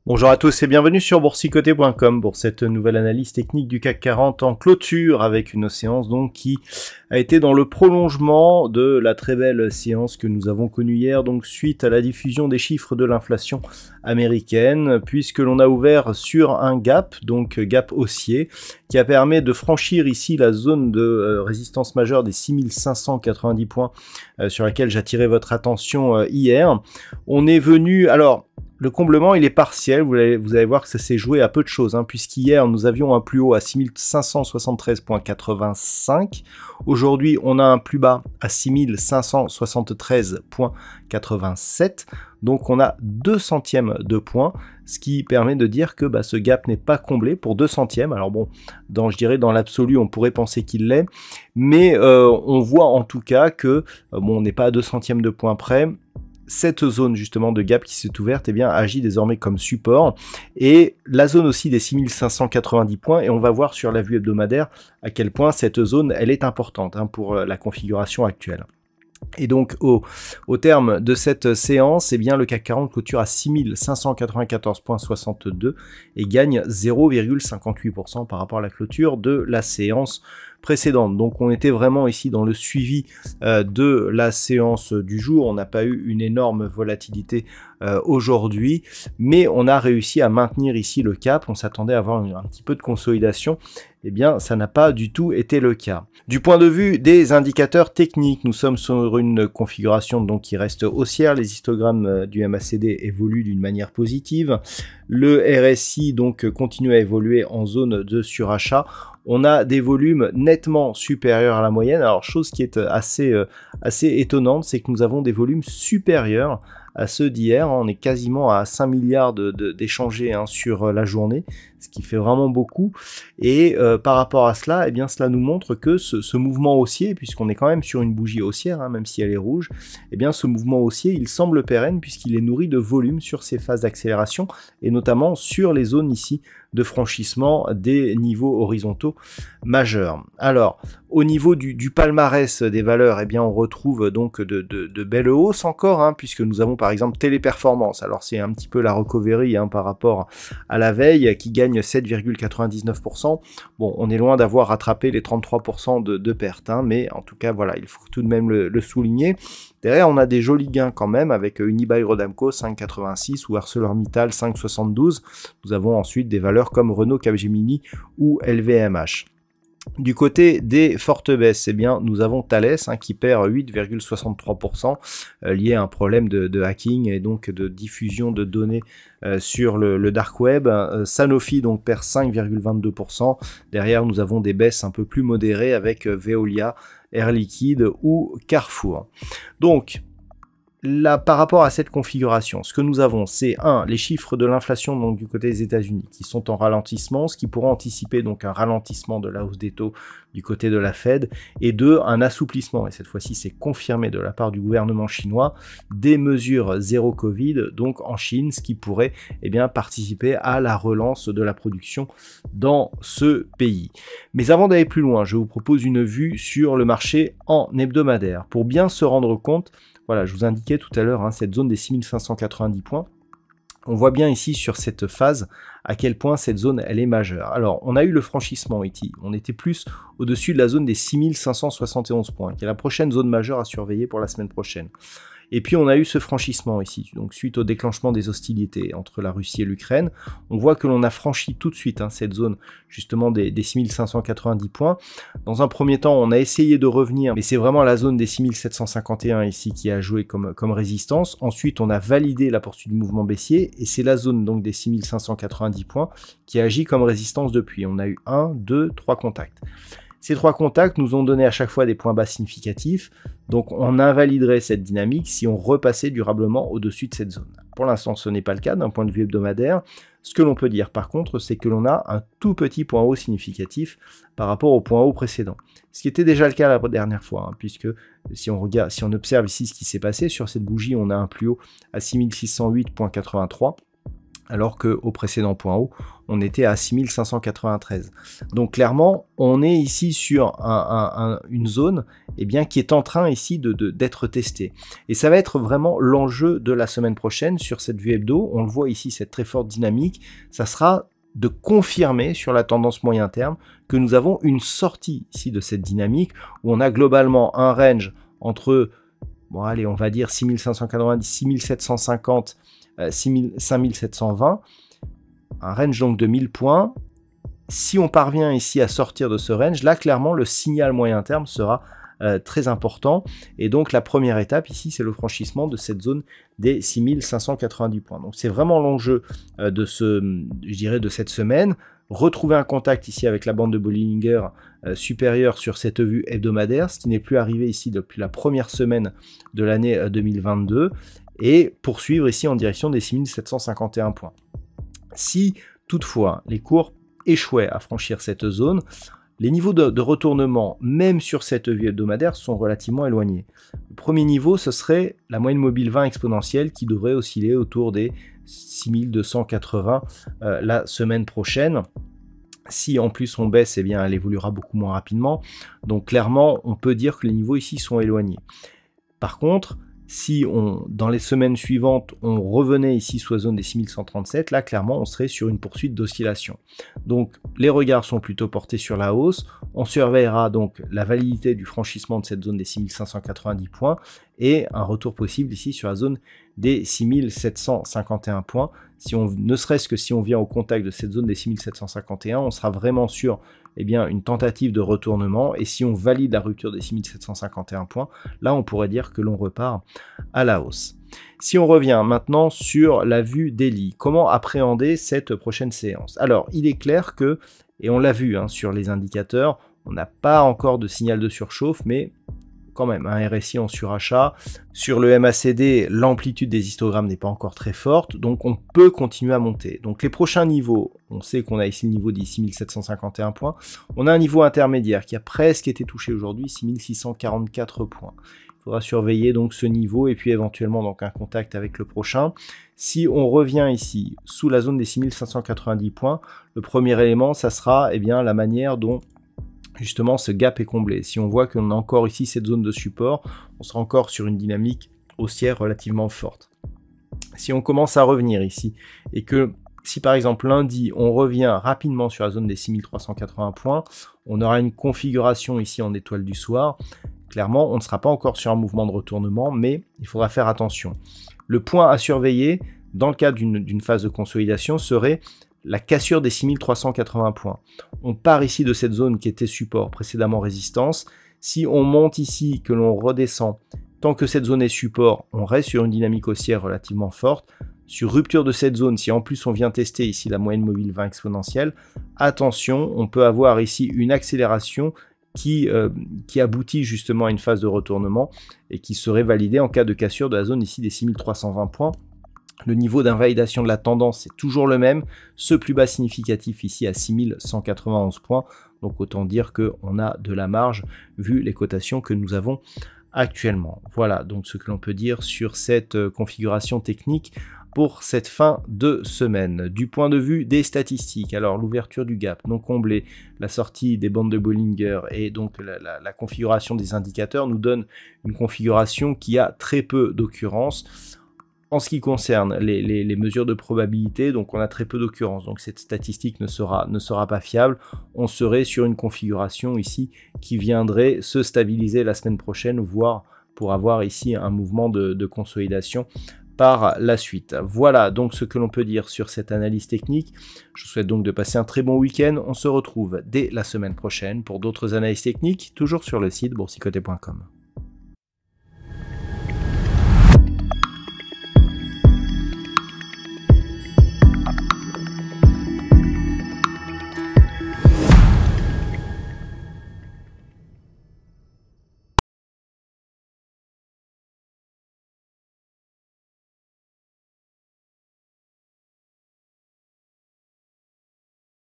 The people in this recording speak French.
Bonjour à tous et bienvenue sur boursicoté.com pour cette nouvelle analyse technique du CAC 40 en clôture avec une séance donc qui a été dans le prolongement de la très belle séance que nous avons connue hier, donc suite à la diffusion des chiffres de l'inflation américaine, puisque l'on a ouvert sur un gap, donc gap haussier, qui a permis de franchir ici la zone de résistance majeure des 6590 points sur laquelle j'attirais votre attention hier. On est venu, alors le comblement il est partiel, vous allez voir que ça s'est joué à peu de choses, puisqu'hier nous avions un plus haut à 6573,85, aujourd'hui on a un plus bas à 6573,87, donc on a 2 centièmes de point, ce qui permet de dire que ce gap n'est pas comblé pour 2 centièmes, alors bon, je dirais dans l'absolu on pourrait penser qu'il l'est, mais on voit en tout cas que, on n'est pas à 2 centièmes de point près. Cette zone justement de gap qui s'est ouverte agit désormais comme support, et la zone aussi des 6590 points, et on va voir sur la vue hebdomadaire à quel point cette zone elle est importante pour la configuration actuelle. Et donc au terme de cette séance, le CAC 40 clôture à 6594,62 et gagne 0,58% par rapport à la clôture de la séance précédente. Donc on était vraiment ici dans le suivi de la séance du jour, on n'a pas eu une énorme volatilité aujourd'hui, mais on a réussi à maintenir ici le cap, on s'attendait à avoir un petit peu de consolidation, ça n'a pas du tout été le cas. Du point de vue des indicateurs techniques, nous sommes sur une configuration donc qui reste haussière, les histogrammes du MACD évoluent d'une manière positive, le RSI donc continue à évoluer en zone de surachat. On a des volumes nettement supérieurs à la moyenne. Alors, chose qui est assez étonnante, c'est que nous avons des volumes supérieurs à ceux d'hier. On est quasiment à 5 milliards d'échangés sur la journée, ce qui fait vraiment beaucoup. Et par rapport à cela, cela nous montre que ce mouvement haussier, puisqu'on est quand même sur une bougie haussière, même si elle est rouge, ce mouvement haussier, il semble pérenne puisqu'il est nourri de volume sur ces phases d'accélération et notamment sur les zones ici de franchissement des niveaux horizontaux majeurs. Alors, au niveau du palmarès des valeurs, on retrouve donc de belles hausses encore, puisque nous avons par exemple Téléperformance. Alors, c'est un petit peu la recovery par rapport à la veille, qui gagne 7,99%. Bon, on est loin d'avoir rattrapé les 33% de pertes, mais en tout cas, voilà, il faut tout de même le souligner. Derrière, on a des jolis gains quand même avec Unibail-Rodamco 5,86 ou ArcelorMittal 5,72. Nous avons ensuite des valeurs comme Renault, Capgemini ou LVMH. Du côté des fortes baisses, nous avons Thales qui perd 8,63% lié à un problème de hacking et donc de diffusion de données sur le dark web. Sanofi donc perd 5,22%. Derrière, nous avons des baisses un peu plus modérées avec Veolia, Air Liquide ou Carrefour. Donc, là, par rapport à cette configuration, ce que nous avons, c'est les chiffres de l'inflation donc du côté des États-Unis qui sont en ralentissement, ce qui pourrait anticiper donc un ralentissement de la hausse des taux du côté de la Fed, et 2, un assouplissement, et cette fois-ci c'est confirmé de la part du gouvernement chinois, des mesures zéro Covid donc en Chine, ce qui pourrait participer à la relance de la production dans ce pays. Mais avant d'aller plus loin, je vous propose une vue sur le marché en hebdomadaire pour bien se rendre compte. Voilà, je vous indiquais tout à l'heure cette zone des 6590 points. On voit bien ici sur cette phase à quel point cette zone elle est majeure. Alors, on a eu le franchissement ici. On était plus au-dessus de la zone des 6571 points, qui est la prochaine zone majeure à surveiller pour la semaine prochaine. Et puis on a eu ce franchissement ici, donc suite au déclenchement des hostilités entre la Russie et l'Ukraine, on voit que l'on a franchi tout de suite cette zone justement des 6590 points. Dans un premier temps, on a essayé de revenir, mais c'est vraiment la zone des 6751 ici qui a joué comme résistance. Ensuite, on a validé la poursuite du mouvement baissier, et c'est la zone donc des 6590 points qui agit comme résistance depuis. On a eu 1, 2, 3 contacts. Ces 3 contacts nous ont donné à chaque fois des points bas significatifs, donc on invaliderait cette dynamique si on repassait durablement au-dessus de cette zone. Pour l'instant, ce n'est pas le cas d'un point de vue hebdomadaire. Ce que l'on peut dire par contre, c'est que l'on a un tout petit point haut significatif par rapport au point haut précédent. Ce qui était déjà le cas la dernière fois, hein, puisque si on observe ici ce qui s'est passé, sur cette bougie, on a un plus haut à 6608,83, alors qu'au précédent point haut, on était à 6593. Donc clairement, on est ici sur une zone qui est en train ici d'être testée. Et ça va être vraiment l'enjeu de la semaine prochaine sur cette vue hebdo. On le voit ici, cette très forte dynamique. Ça sera de confirmer sur la tendance moyen terme que nous avons une sortie ici de cette dynamique où on a globalement un range entre, bon allez, on va dire 6590, 6750, 5720, un range donc de 1000 points. Si on parvient ici à sortir de ce range, là clairement le signal moyen terme sera très important, et donc la première étape ici c'est le franchissement de cette zone des 6590 points. Donc c'est vraiment l'enjeu de cette semaine. Retrouver un contact ici avec la bande de Bollinger supérieure sur cette vue hebdomadaire, ce qui n'est plus arrivé ici depuis la première semaine de l'année 2022, et poursuivre ici en direction des 6751 points. Si toutefois les cours échouaient à franchir cette zone, les niveaux de retournement, même sur cette vue hebdomadaire, sont relativement éloignés. Le premier niveau, ce serait la moyenne mobile 20 exponentielle qui devrait osciller autour des 6280 la semaine prochaine. Si en plus on baisse, elle évoluera beaucoup moins rapidement. Donc clairement, on peut dire que les niveaux ici sont éloignés. Par contre, si dans les semaines suivantes, on revenait ici sous la zone des 6137, là clairement on serait sur une poursuite d'oscillation. Donc les regards sont plutôt portés sur la hausse. On surveillera donc la validité du franchissement de cette zone des 6590 points et un retour possible ici sur la zone des 6751 points. Ne serait-ce que si on vient au contact de cette zone des 6751, on sera vraiment sur une tentative de retournement, et si on valide la rupture des 6751 points, là on pourrait dire que l'on repart à la hausse. Si on revient maintenant sur la vue daily, comment appréhender cette prochaine séance? Alors il est clair que, et on l'a vu sur les indicateurs, on n'a pas encore de signal de surchauffe, mais quand même, un RSI en surachat. Sur le MACD, l'amplitude des histogrammes n'est pas encore très forte, donc on peut continuer à monter. Donc les prochains niveaux, on sait qu'on a ici le niveau des 6751 points. On a un niveau intermédiaire qui a presque été touché aujourd'hui, 6644 points. Il faudra surveiller donc ce niveau et puis éventuellement donc un contact avec le prochain. Si on revient ici sous la zone des 6590 points, le premier élément, ça sera la manière dont justement ce gap est comblé. Si on voit qu'on a encore ici cette zone de support, on sera encore sur une dynamique haussière relativement forte. Si on commence à revenir ici, et que si par exemple lundi on revient rapidement sur la zone des 6380 points, on aura une configuration ici en étoile du soir. Clairement, on ne sera pas encore sur un mouvement de retournement, mais il faudra faire attention. Le point à surveiller dans le cadre d'une phase de consolidation serait la cassure des 6380 points. On part ici de cette zone qui était support, précédemment résistance. Si on monte ici, que l'on redescend, tant que cette zone est support, on reste sur une dynamique haussière relativement forte. Sur rupture de cette zone, si en plus on vient tester ici la moyenne mobile 20 exponentielle, attention, on peut avoir ici une accélération qui aboutit justement à une phase de retournement et qui serait validée en cas de cassure de la zone ici des 6320 points. Le niveau d'invalidation de la tendance c'est toujours le même, ce plus bas significatif ici à 6191 points, donc autant dire qu'on a de la marge vu les cotations que nous avons actuellement. Voilà donc ce que l'on peut dire sur cette configuration technique pour cette fin de semaine. Du point de vue des statistiques, alors l'ouverture du gap non comblé, la sortie des bandes de Bollinger et donc la configuration des indicateurs nous donne une configuration qui a très peu d'occurrences. En ce qui concerne les mesures de probabilité, donc on a très peu d'occurrences, donc cette statistique ne sera pas fiable. On serait sur une configuration ici qui viendrait se stabiliser la semaine prochaine, voire pour avoir ici un mouvement de consolidation par la suite. Voilà donc ce que l'on peut dire sur cette analyse technique. Je vous souhaite donc de passer un très bon week-end. On se retrouve dès la semaine prochaine pour d'autres analyses techniques, toujours sur le site boursicoté.com.